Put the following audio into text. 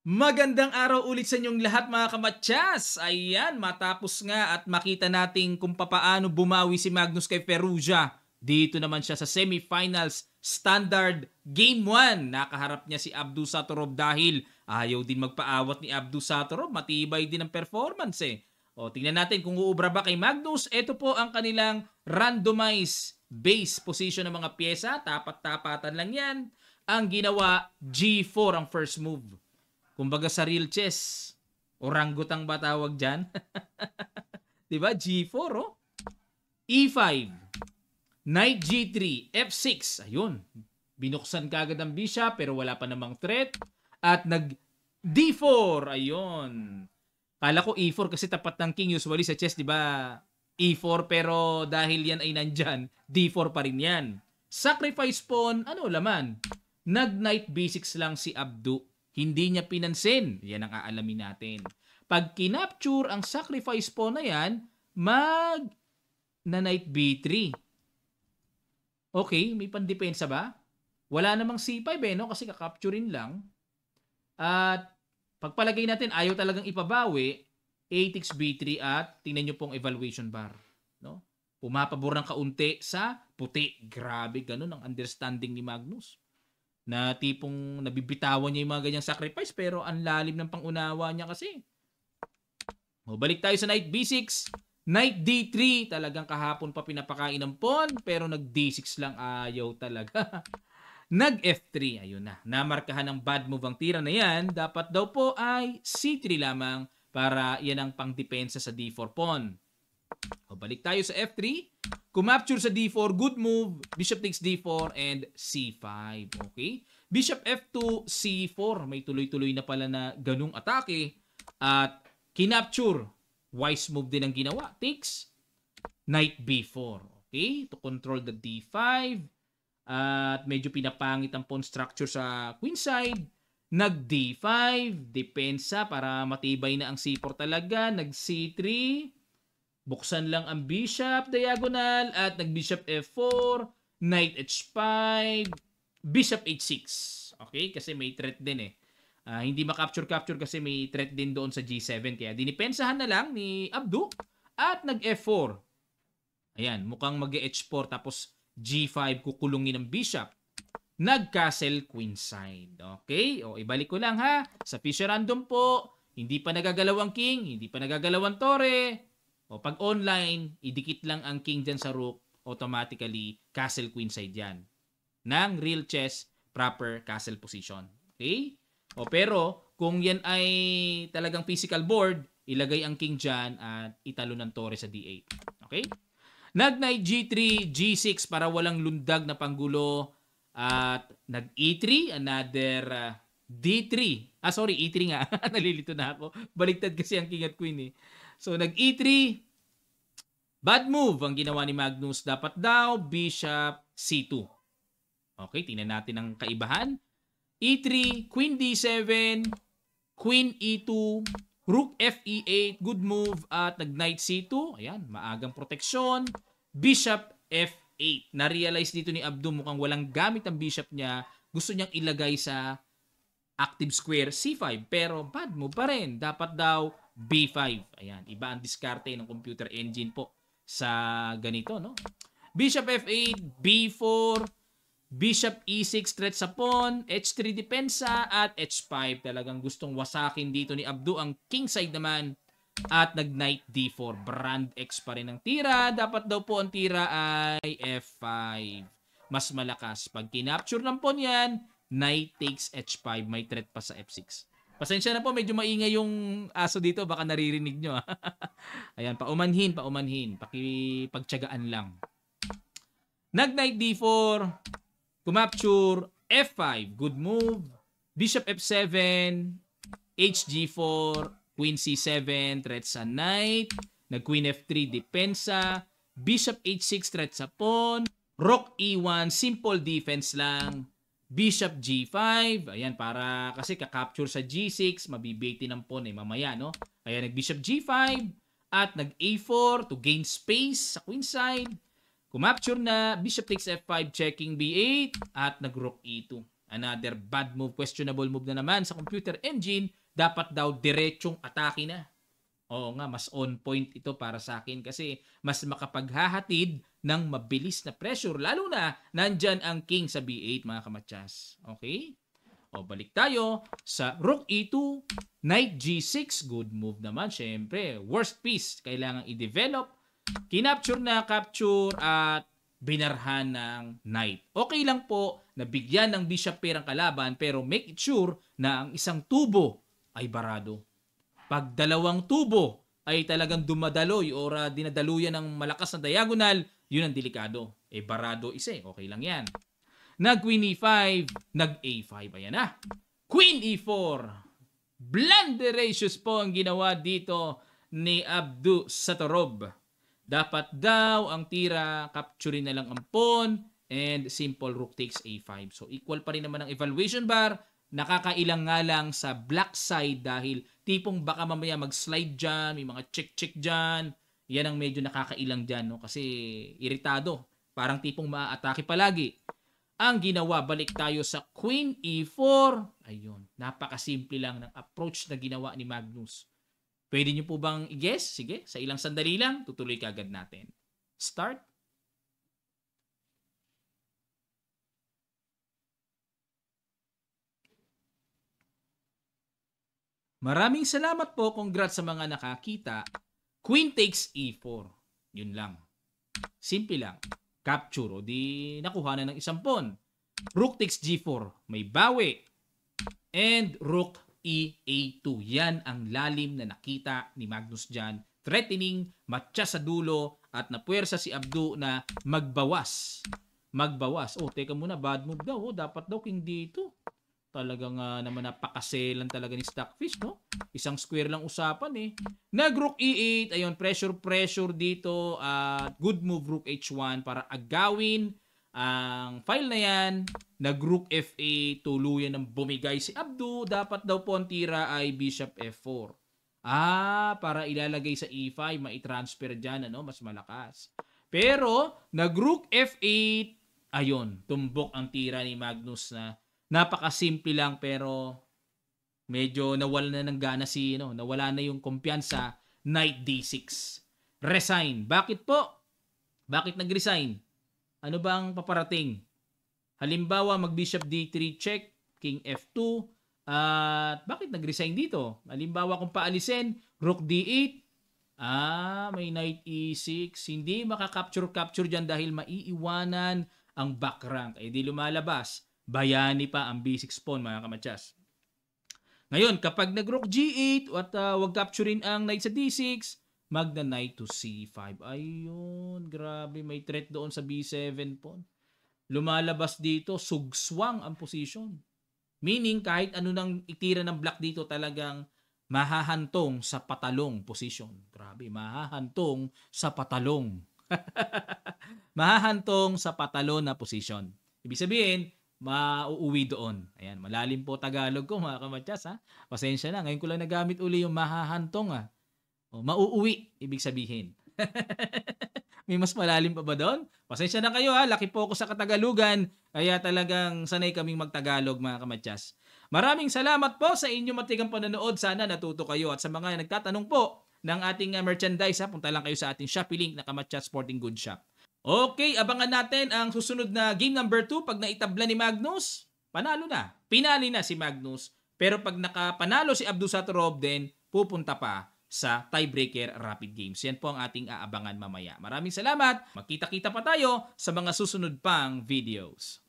Magandang araw ulit sa inyong lahat mga kamatyas! Ayan, matapos nga at makita natin kung papaano bumawi si Magnus kay Perugia. Dito naman siya sa semifinals standard game 1. Nakaharap niya si Abdu Satorov dahil ayaw din magpaawat ni Abdu Satorov. Matibay din ang performance eh. O, tingnan natin kung uubra ba kay Magnus. Ito po ang kanilang randomized base position ng mga pyesa. Tapat-tapatan lang yan. Ang ginawa, G4 ang first move. Kumbaga sa real chess, orangutang ba tawag dyan? Diba? G4, oh. E5, Knight G3, F6. Ayun. Binuksan kagad ang bishop pero wala pa namang threat. At nag D4. Ayun. Kala ko E4 kasi tapat ng king usually sa chess, diba? E4 pero dahil yan ay nandyan, D4 pa rin yan. Sacrifice pawn, ano laman? Nag-knight B6 lang si Abdu. Hindi niya pinansin. Yan ang aalamin natin. Pag kinapture ang sacrifice pawn na yan, mag na knight B3. Okay, may pandepensa ba? Wala namang C5 eh, no? Kasi kakapturein lang. At pagpalagay natin, ayaw talagang ipabawi, a takes B3 at tingnan nyo pong evaluation bar. No? Pumapabor ng kaunti sa puti. Grabe, ganun ang understanding ni Magnus. Na tipong nabibitawan niya yung mga ganyang sacrifice pero ang lalim ng pangunawa niya kasi. O, balik tayo sa knight B6. Knight D3. Talagang kahapon pa pinapakain ng pawn pero nag D6 lang ayaw talaga. Nag F3. Ayun na. Namarkahan ng bad move ang tira na yan. Dapat daw po ay C3 lamang para yan ang pangdepensa sa D4 pawn. O, balik tayo sa F3. Kumapture sa D4, good move. Bishop takes D4 and C5. Okay? Bishop F2, C4. May tuloy-tuloy na pala na ganung atake. At kinapture. Wise move din ang ginawa. Takes. Knight B4. Okay? To control the D5. At medyo pinapangit ang pawn structure sa queen side. Nag D5. Depensa para matibay na ang C4 talaga. Nag C3. Buksan lang ang bishop, diagonal, at nag-bishop F4, knight H5, bishop H6. Okay? Kasi may threat din eh. Hindi ma-capture kasi may threat din doon sa G7. Kaya dinipensahan na lang ni Abdu at nag-F4. Ayan, mukhang mag-H4 tapos G5 kukulungin ng bishop. Nag-castle queenside. Okay? O, ibalik ko lang ha. Sa Fisher Random po, hindi pa nagagalaw ang king, hindi pa nagagalaw ang tore. O pag online, idikit lang ang king dyan sa rook, automatically castle queenside yan. Nang real chess, proper castle position. Okay? O pero, kung yan ay talagang physical board, ilagay ang king dyan at italo ng tore sa D8. Okay? Nag-knight G3, G6 para walang lundag na panggulo. At nag-E3, another D3. Sorry, E3 nga. Nalilito na ako. Baliktad kasi ang king at queen eh. So, nag-E3. Bad move ang ginawa ni Magnus. Dapat daw, bishop C2. Okay, tingnan natin ang kaibahan. E3, queen D7, queen E2, rook FE8, good move, at nag-knight C2. Ayan, maagang proteksyon. Bishop F8. Na-realize dito ni Abdu mukhang walang gamit ang bishop niya. Gusto niyang ilagay sa active square C5. Pero bad move pa rin. Dapat daw B5. Ayan, iba ang diskarte ng computer engine po sa ganito, no? Bishop F8, B4, Bishop E6 threat sa pawn, H3 depensa, at H5. Talagang gustong wasakin dito ni Abdu ang king side naman. At nag-knight D4. Brand X pa rin ang tira. Dapat daw po ang tira ay F5. Mas malakas. Pag kinapture ng pawn yan, knight takes H5. May threat pa sa F6. Pasensya na po, medyo maingay yung aso dito. Baka naririnig nyo. Ayan, paumanhin. Pakipagtyagaan lang. Nag-knight D4. Kumapture. F5. Good move. Bishop F7. HG4. Queen C7. Threat sa knight. Nag-Queen F3. Depensa. Bishop H6. Threat sa pawn. Rook E1. Simple defense lang. Bishop G5. Ayan, para kasi kakapture sa G6, mabibaitin ng pawn eh, mamaya, no? Kaya nag-Bishop G5 at nag-A4 to gain space sa queen side. Kumapture na, Bishop takes F5, checking B8 at nag-Rook E2. Another bad move, questionable move na naman sa computer engine. Dapat daw diretsong atake na. Oo nga, mas on point ito para sa akin kasi mas makapaghahatid ng mabilis na pressure. Lalo na, nandyan ang king sa B8 mga kamatsas. Okay? O, balik tayo sa Rook E2, Knight G6. Good move naman, syempre. Worst piece, kailangan i-develop. Kinapture na, capture at binarhan ng knight. Okay lang po na bigyan ng bishop pair ang kalaban pero make it sure na ang isang tubo ay barado. Pag dalawang tubo ay talagang dumadaloy o dinadaluyan ng malakas na diagonal, yun ang delikado. Barado isa okay lang yan. Nag-Queen E5, nag-A5, ayan na. Queen E4. Blunderacious po ang ginawa dito ni Abdu Satorov. Dapat daw ang tira, capturein na lang ang pawn, and simple rook takes A5. So equal pa rin naman ang evaluation bar. Nakakailang nga lang sa black side dahil tipong baka mamaya mag-slide dyan, may mga check-check dyan. Yan ang medyo nakakailang dyan, no? Kasi iritado. Parang tipong maa-atake palagi. Ang ginawa, balik tayo sa Queen E4. Ayun, napakasimple lang ng approach na ginawa ni Magnus. Pwede nyo po bang i-guess? Sige, sa ilang sandali lang, tutuloy kagad natin. Start. Maraming salamat po. Congrats sa mga nakakita. Queen takes E4. Yun lang. Simple lang. Capture. O di nakuha na ng isang pawn. Rook takes G4. May bawi. And Rook E-A2. Yan ang lalim na nakita ni Magnus dyan. Threatening, matcha sa dulo, at napuwersa si Abdu na magbawas. Magbawas. Oh, teka muna, bad move daw. Oh, dapat daw king dito. Talagang naman napakaselan talaga ni Stockfish, no? Isang square lang usapan eh. Nag-Rook E8. Ayun, pressure dito. Good move, Rook H1 para agawin ang file na yan. Nag-Rook F8. Tuluyan ng bumigay si Abdu. Dapat daw po ang tira ay Bishop F4. Para ilalagay sa E5, mai-transfer dyan, ano? Mas malakas. Pero, nag-Rook F8. Ayun, tumbok ang tira ni Magnus na napakasimple lang pero medyo nawala na ng gana nawala na yung kumpiyansa. Knight D6. Resign. Bakit po? Bakit nag-resign? Ano bang paparating? Halimbawa, mag-Bishop D3 check, King F2, at bakit nag-resign dito? Halimbawa, kung paalisin, Rook D8, may Knight E6, hindi makaka-capture dyan dahil maiiwanan ang back rank. Di lumalabas. Bayani pa ang B6 pawn, mga kamatsas. Ngayon, kapag nag-Rook G8 at wag capturein ang Knight sa D6, magna Knight to C5. Ayun, grabe, may threat doon sa B7 pawn. Lumalabas dito, sugswang ang position. Meaning, kahit ano nang itira ng black dito, talagang mahahantong sa patalong position. Grabe, mahahantong sa patalong. Mahahantong sa patalon na position. Ibig sabihin, mauuwi doon. Ayan, malalim po Tagalog ko, mga kamatsas, ha? Pasensya na, ngayon ko lang nagamit uli yung mahahantong, ha? O, mauuwi, ibig sabihin. May mas malalim pa ba doon? Pasensya na kayo, ha? Laki po ako sa Katagalugan, kaya talagang sanay kaming magtagalog, mga kamatsas. Maraming salamat po sa inyong matigang panonood. Sana natuto kayo. At sa mga nagtatanong po ng ating merchandise, ha? Punta lang kayo sa ating Shopee link na Kamatsas Sporting Goods Shop. Okay, abangan natin ang susunod na game number 2. Pag naitabla ni Magnus, panalo na. Pinali na si Magnus. Pero pag nakapanalo si Abdu Satorov, then pupunta pa sa tiebreaker rapid games. Yan po ang ating aabangan mamaya. Maraming salamat. Magkita-kita pa tayo sa mga susunod pang videos.